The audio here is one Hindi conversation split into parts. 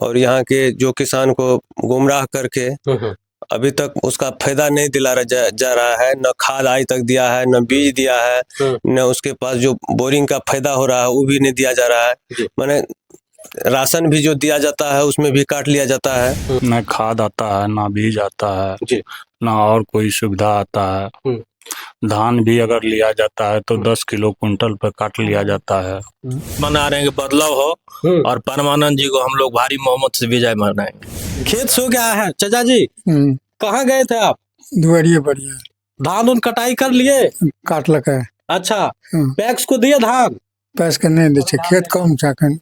और यहाँ के जो किसान को गुमराह करके अभी तक उसका फायदा नहीं दिला जा रहा है। न खाद आज तक दिया है, न बीज दिया है, न उसके पास जो बोरिंग का फायदा हो रहा है वो भी नहीं दिया जा रहा है। माने राशन भी जो दिया जाता है उसमें भी काट लिया जाता है। न खाद आता है, ना बीज आता है, ना और कोई सुविधा आता है। धान भी अगर लिया जाता है तो 10 किलो कुंटल पर काट लिया जाता है। मना रहे हैं कि बदलाव हो और परमानंद जी को हम लोग भारी मोहम्मद से विजय मनाएंगे। खेत सो गया है चाचा जी, कहाँ गए थे आप? दुआरिये बढ़िया धान उन कटाई कर लिए? काट लगा। अच्छा, पैक्स को दिया धान? पैस के नहीं दे खेत कम चाकन।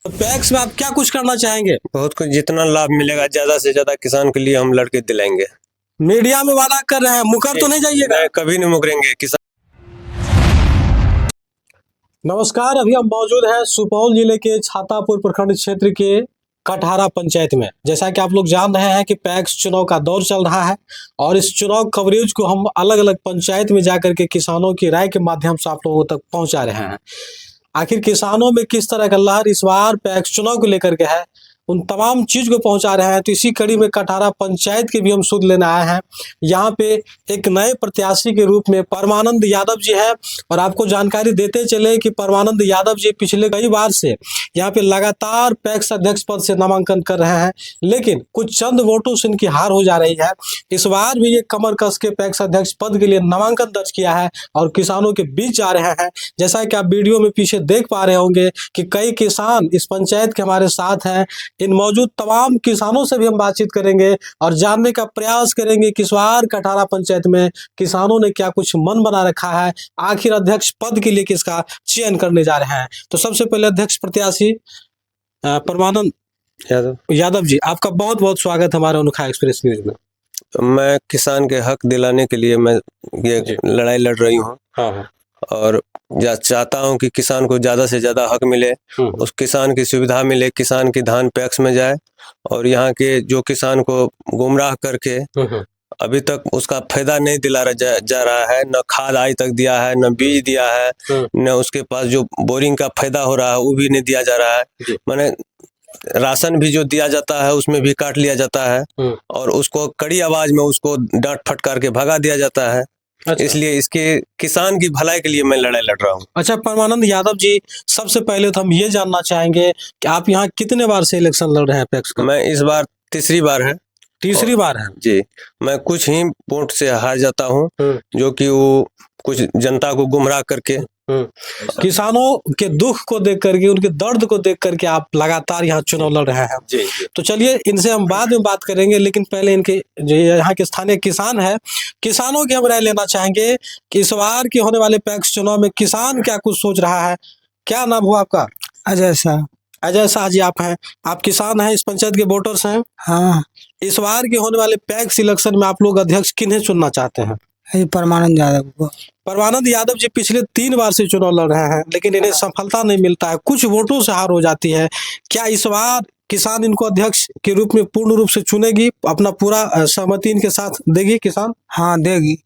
तो पैक्स में आप क्या कुछ करना चाहेंगे? बहुत कुछ, जितना लाभ मिलेगा ज्यादा से ज्यादा किसान के लिए हम लड़के दिलाएंगे। मीडिया में वादा कर रहे हैं, मुकर तो नहीं जाइएगा? कभी नहीं मुकरेंगे किसान। नमस्कार, अभी हम मौजूद हैं सुपौल जिले के छातापुर प्रखंड क्षेत्र के कटहारा पंचायत में। जैसा कि आप लोग जान रहे हैं कि पैक्स चुनाव का दौर चल रहा है और इस चुनाव कवरेज को हम अलग अलग पंचायत में जाकर के किसानों की राय के माध्यम से आप लोगों तक पहुंचा रहे हैं। आखिर किसानों में किस तरह का लहर इस बार पैक्स चुनाव को लेकर के है, उन तमाम चीज को पहुंचा रहे हैं। तो इसी कड़ी में कटहारा पंचायत के भी हम सुध लेने आए हैं। यहाँ पे एक नए प्रत्याशी के रूप में परमानंद यादव जी हैं और आपको जानकारी देते चले कि परमानंद यादव जी पिछले कई बार से यहाँ पे लगातार पैक्स अध्यक्ष पद से नामांकन कर रहे हैं, लेकिन कुछ चंद वोटों से इनकी हार हो जा रही है। इस बार भी ये कमर कस के पैक्स अध्यक्ष पद के लिए नामांकन दर्ज किया है और किसानों के बीच जा रहे हैं। जैसा कि आप वीडियो में पीछे देख पा रहे होंगे कि कई किसान इस पंचायत के हमारे साथ हैं। इन मौजूद तमाम किसानों से भी हम बातचीत करेंगे और जानने का प्रयास करेंगे कि इस बार कटहारा पंचायत में किसानों ने क्या कुछ मन बना रखा है, आखिर अध्यक्ष पद के लिए किसका चयन करने जा रहे हैं। तो सबसे पहले अध्यक्ष प्रत्याशी परमानंद यादव जी, आपका बहुत बहुत स्वागत हमारे अनोखा एक्सप्रेस न्यूज में। मैं किसान के हक दिलाने के लिए मैं ये लड़ाई लड़ रही हूँ और चाहता हूं कि किसान को ज्यादा से ज्यादा हक मिले, उस किसान की सुविधा मिले, किसान की धान पैक्स में जाए और यहाँ के जो किसान को गुमराह करके अभी तक उसका फायदा नहीं दिला जा रहा है। न खाद आज तक दिया है, न बीज दिया है, न उसके पास जो बोरिंग का फायदा हो रहा है वो भी नहीं दिया जा रहा है। माने राशन भी जो दिया जाता है उसमें भी काट लिया जाता है और उसको कड़ी आवाज में उसको डांट फटकार के भगा दिया जाता है। अच्छा। इसलिए इसके किसान की भलाई के लिए मैं लड़ाई लड़ रहा हूँ। अच्छा परमानंद यादव जी, सबसे पहले तो हम ये जानना चाहेंगे कि आप यहाँ कितने बार से इलेक्शन लड़ रहे हैं पैक्स का? मैं इस बार तीसरी बार है। तीसरी बार है जी। मैं कुछ ही वोट से हार जाता हूँ, जो कि वो कुछ जनता को गुमराह करके किसानों के दुख को देख करके, उनके दर्द को देख करके आप लगातार यहाँ चुनाव लड़ रहे हैं। जी। तो चलिए इनसे हम बाद में बात करेंगे, लेकिन पहले इनके जो यहाँ के स्थानीय किसान है, किसानों की हम राय लेना चाहेंगे कि इस बार के होने वाले पैक्स चुनाव में किसान क्या कुछ सोच रहा है। क्या नाम हुआ आपका? अजय शाह। अजय शाह जी आप हैं, आप किसान हैं, इस पंचायत के वोटर्स हैं। हाँ। इस बार के होने वाले पैक्स इलेक्शन में आप लोग अध्यक्ष किन्हें चुनना चाहते हैं? परमानंद यादव को। परमानंद यादव जी पिछले 3 बार से चुनाव लड़ रहे हैं, लेकिन इन्हें सफलता नहीं मिलता है, कुछ वोटों से हार हो जाती है। क्या इस बार किसान इनको अध्यक्ष के रूप में पूर्ण रूप से चुनेगी, अपना पूरा सहमति इनके साथ देगी किसान? हाँ देगी।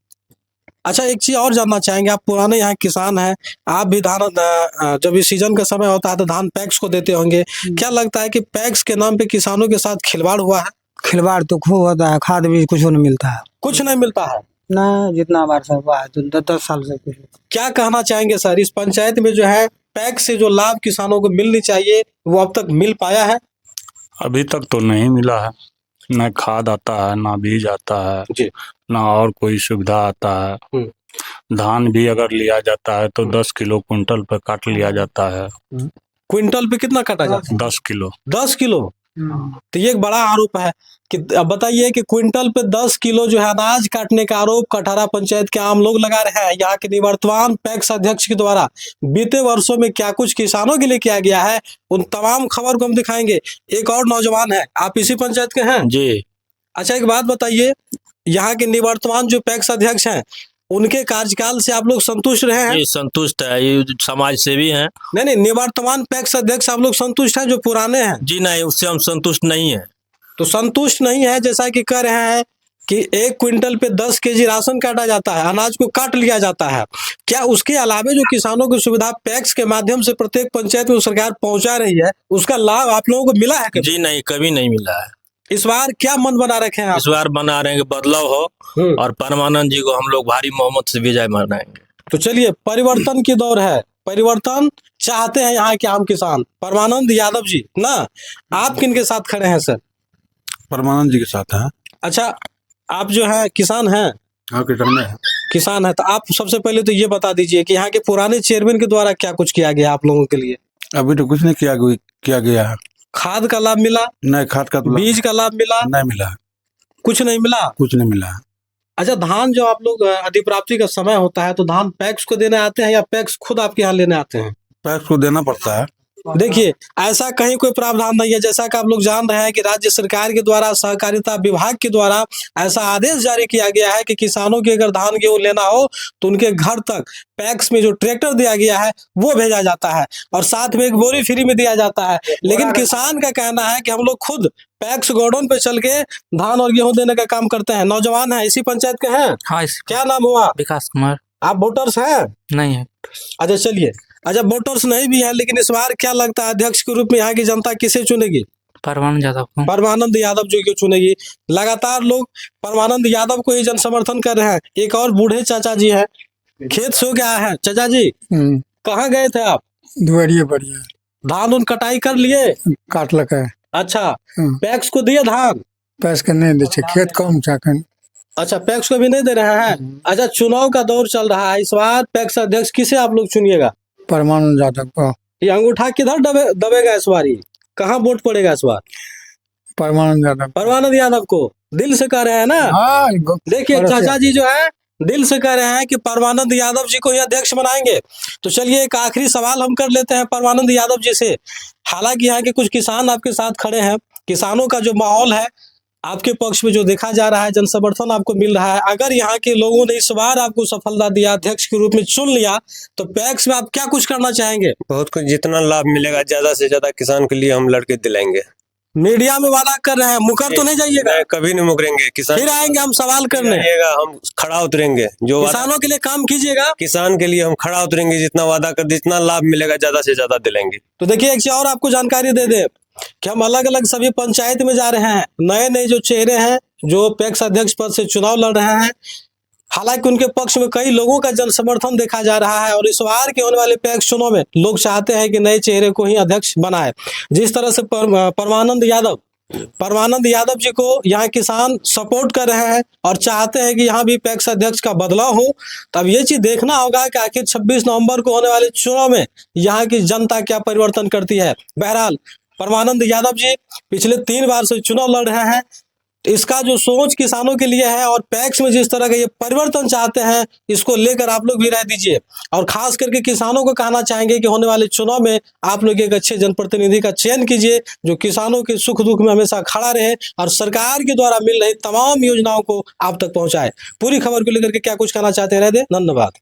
अच्छा, एक चीज और जानना चाहेंगे, आप पुराने यहाँ किसान हैं, आप भी धान जब इस सीजन का समय होता है तो धान पैक्स को देते होंगे। क्या लगता है कि पैक्स के नाम पे किसानों के साथ खिलवाड़ हुआ है? खिलवाड़ तो खूब होता है, खाद भी कुछ नहीं मिलता है। कुछ नहीं मिलता है ना, जितना बार से हुआ है तो 10 साल से कुछ। क्या कहना चाहेंगे सर, इस पंचायत में जो है पैक्स से जो लाभ किसानों को मिलनी चाहिए वो अब तक मिल पाया है? अभी तक तो नहीं मिला है। न खाद आता है, ना बीज आता है, ना और कोई सुविधा आता है। धान भी अगर लिया जाता है तो 10 किलो कुंटल पर काट लिया जाता है। क्विंटल पे कितना काटा जाता है? 10 किलो। 10 किलो? तो ये एक बड़ा आरोप है कि अब बताइए कि क्विंटल पे 10 किलो जो है अनाज काटने का आरोप कटहारा पंचायत के आम लोग लगा रहे हैं। यहाँ के निवर्तमान पैक्स अध्यक्ष के द्वारा बीते वर्षों में क्या कुछ किसानों के लिए किया गया है, उन तमाम खबर को हम दिखाएंगे। एक और नौजवान है, आप इसी पंचायत के हैं? जी। अच्छा, एक बात बताइए, यहाँ के निवर्तमान जो पैक्स अध्यक्ष हैं उनके कार्यकाल से आप लोग संतुष्ट रहे हैं? ये संतुष्ट है, ये समाज सेवी हैं। नहीं, निवर्तमान पैक्स अध्यक्ष आप लोग संतुष्ट हैं जो पुराने हैं? जी नहीं, उससे हम संतुष्ट नहीं है। तो संतुष्ट नहीं है जैसा कि कह रहे हैं कि 1 क्विंटल पे 10 केजी राशन काटा जाता है, अनाज को काट लिया जाता है, क्या उसके अलावा जो किसानों की सुविधा पैक्स के माध्यम से प्रत्येक पंचायत में सरकार पहुंचा रही है, उसका लाभ आप लोगों को मिला है कभी? जी नहीं, कभी नहीं मिला है। इस बार क्या मन बना रखे हैं आप? इस बार बना रहे हैं कि बदलाव हो और परमानंद जी को हम लोग भारी मोहम्मद से विजय मनाएंगे। तो चलिए, परिवर्तन की दौर है, परिवर्तन चाहते हैं यहाँ के आम किसान। परमानंद यादव जी ना, आप किनके साथ खड़े हैं सर? परमानंद जी के साथ है। अच्छा, आप जो है किसान हैं? हाँ, किसान है। किसान है तो आप सबसे पहले तो ये बता दीजिए कि यहाँ के पुराने चेयरमैन के द्वारा क्या कुछ किया गया आप लोगों के लिए? अभी तो कुछ नहीं किया गया है। खाद का लाभ मिला? नहीं, खाद का तो बीज का लाभ मिला? नहीं मिला। कुछ नहीं मिला? कुछ नहीं मिला। अच्छा, धान जो आप लोग अधिप्राप्ति का समय होता है तो धान पैक्स को देने आते हैं या पैक्स खुद आपके यहाँ लेने आते हैं? पैक्स को देना पड़ता है। देखिए, ऐसा कहीं कोई प्रावधान नहीं है। जैसा कि आप लोग जान रहे हैं कि राज्य सरकार के द्वारा, सहकारिता विभाग के द्वारा ऐसा आदेश जारी किया गया है कि किसानों के अगर धान गेहूं लेना हो तो उनके घर तक पैक्स में जो ट्रैक्टर दिया गया है वो भेजा जाता है और साथ में एक बोरी फ्री में दिया जाता है। लेकिन किसान का कहना है कि हम लोग खुद पैक्स गोडाउन पे चल के धान और गेहूं देने का काम करते हैं। नौजवान है, इसी पंचायत के हैं? हाँ, क्या नाम हुआ? विकास कुमार। आप वोटर्स हैं? नहीं है। अच्छा चलिए, अच्छा वोटर्स नहीं भी है, लेकिन इस बार क्या लगता है अध्यक्ष के रूप में यहाँ की जनता किसे चुनेगी? परमानंद यादव को। परमानंद यादव जी को चुनेगी। लगातार लोग परमानंद यादव को ही जन समर्थन कर रहे हैं। एक और बूढ़े चाचा जी हैं, खेत से होके आए हैं। चाचा जी, कहाँ गए थे आप? दुआरिये बढ़िया धान उन कटाई कर लिए? काट लगा। अच्छा, पैक्स को दिए धान? पैस के नहीं दे, खेत कम चाकन। अच्छा, पैक्स को भी नहीं दे रहे हैं। अच्छा, चुनाव का दौर चल रहा है, इस बार पैक्स अध्यक्ष किसे आप लोग चुनिएगा? परमानंद यादव को। ये अंगूठा किधर दबेगा इस बार? कहाँ वोट पड़ेगा इस बार? परमानंद यादव। परमानंद यादव को दिल से कह रहे हैं ना? हाँ, देखिए, चाचा जी जो है दिल से कह रहे हैं कि परमानंद यादव जी को ही अध्यक्ष बनाएंगे। तो चलिए, एक आखिरी सवाल हम कर लेते हैं परमानंद यादव जी से। हालांकि यहाँ के कुछ किसान आपके साथ खड़े हैं, किसानों का जो माहौल है आपके पक्ष में जो देखा जा रहा है, जन समर्थन आपको मिल रहा है। अगर यहाँ के लोगों ने इस बार आपको सफलता दिया, अध्यक्ष के रूप में चुन लिया, तो पैक्स में आप क्या कुछ करना चाहेंगे? बहुत कुछ, जितना लाभ मिलेगा ज्यादा से ज्यादा किसान के लिए हम लड़के दिलाएंगे। मीडिया में वादा कर रहे हैं, मुकर तो नहीं जाइएगा? कभी नहीं मुकरेंगे। किसान फिर आएंगे हम सवाल करने, हम खड़ा उतरेंगे। जो किसानों के लिए काम कीजिएगा। किसान के लिए हम खड़ा उतरेंगे, जितना वादा कर, जितना लाभ मिलेगा ज्यादा से ज्यादा दिलाएंगे। तो देखिए, एक चीज और आपको जानकारी दे दे कि हम अलग अलग सभी पंचायत में जा रहे हैं। नए नए जो चेहरे हैं जो पैक्स अध्यक्ष पद से चुनाव लड़ रहे हैं, हालांकि उनके पक्ष में कई लोगों का जन समर्थन देखा जा रहा है और इस बार के होने वाले पैक्स चुनाव में लोग चाहते हैं कि नए चेहरे को ही अध्यक्ष बनाए। जिस तरह से परमानंद यादव जी को यहाँ किसान सपोर्ट कर रहे हैं और चाहते हैं कि यहाँ भी पैक्स अध्यक्ष का बदलाव हो। तब ये चीज देखना होगा कि आखिर 26 नवंबर को होने वाले चुनाव में यहाँ की जनता क्या परिवर्तन करती है। बहरहाल, परमानंद यादव जी पिछले 3 बार से चुनाव लड़ रहे हैं। इसका जो सोच किसानों के लिए है और पैक्स में जिस तरह का ये परिवर्तन चाहते हैं, इसको लेकर आप लोग भी राय दीजिए। और खास करके किसानों को कहना चाहेंगे कि होने वाले चुनाव में आप लोग एक अच्छे जनप्रतिनिधि का चयन कीजिए, जो किसानों के सुख दुख में हमेशा खड़ा रहे और सरकार के द्वारा मिल रही तमाम योजनाओं को आप तक पहुंचाए। पूरी खबर को लेकर के क्या कुछ कहना चाहते हैं, रह दे। धन्यवाद।